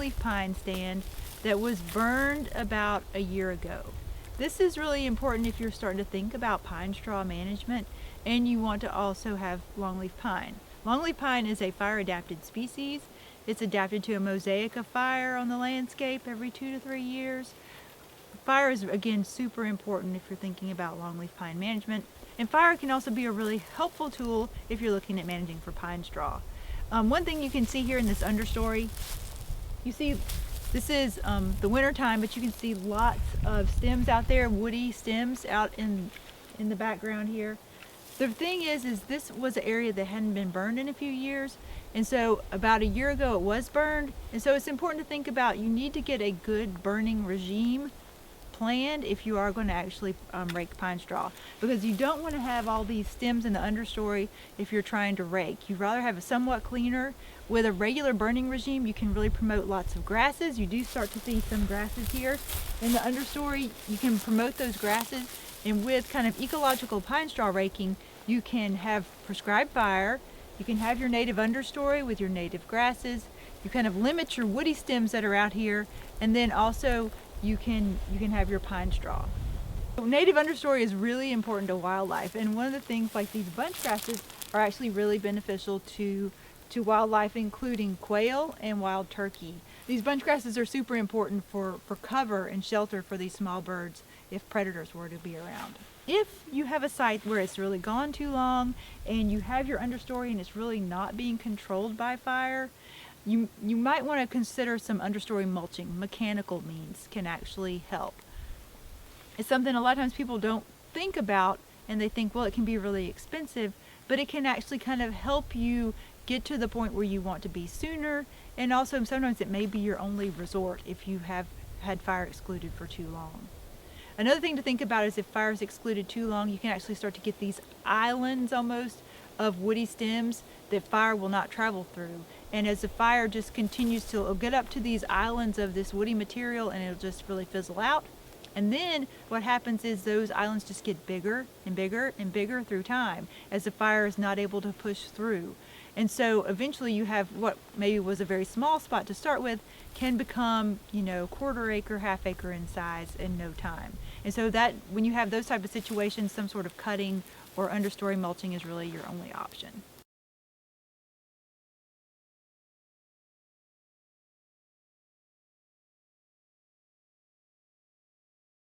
longleaf pine stand that was burned about a year ago. This is really important if you're starting to think about pine straw management and you want to also have longleaf pine. Longleaf pine is a fire adapted species. It's adapted to a mosaic of fire on the landscape every 2 to 3 years. Fire is, again, super important if you're thinking about longleaf pine management. And fire can also be a really helpful tool if you're looking at managing for pine straw. One thing you can see here in this understory, you see this is the winter time, but you can see lots of stems out there, woody stems out in the background here. The thing is this was an area that hadn't been burned in a few years, and so about a year ago it was burned, and so it's important to think about you need to get a good burning regime planned if you are going to actually rake pine straw, because you don't want to have all these stems in the understory if you're trying to rake. You'd rather have it somewhat cleaner. With a regular burning regime, you can really promote lots of grasses. You do start to see some grasses here in the understory. You can promote those grasses, and with kind of ecological pine straw raking, you can have prescribed fire. You can have your native understory with your native grasses. You kind of limit your woody stems that are out here, and then also you can have your pine straw. So native understory is really important to wildlife, and one of the things like these bunch grasses are actually really beneficial to wildlife, including quail and wild turkey. These bunch grasses are super important for cover and shelter for these small birds if predators were to be around. If you have a site where it's really gone too long and you have your understory and it's really not being controlled by fire, you might want to consider some understory mulching. Mechanical means can actually help. It's something a lot of times people don't think about, and they think, well, it can be really expensive, but it can actually kind of help you get to the point where you want to be sooner, and also sometimes it may be your only resort if you have had fire excluded for too long. Another thing to think about is if fire is excluded too long, you can actually start to get these islands almost of woody stems that fire will not travel through. And as the fire just continues to, it'll get up to these islands of this woody material and it'll just really fizzle out. And then what happens is those islands just get bigger and bigger and bigger through time as the fire is not able to push through. And so eventually you have what maybe was a very small spot to start with can become, quarter acre, half acre in size in no time. And so that when you have those type of situations, some sort of cutting or understory mulching is really your only option.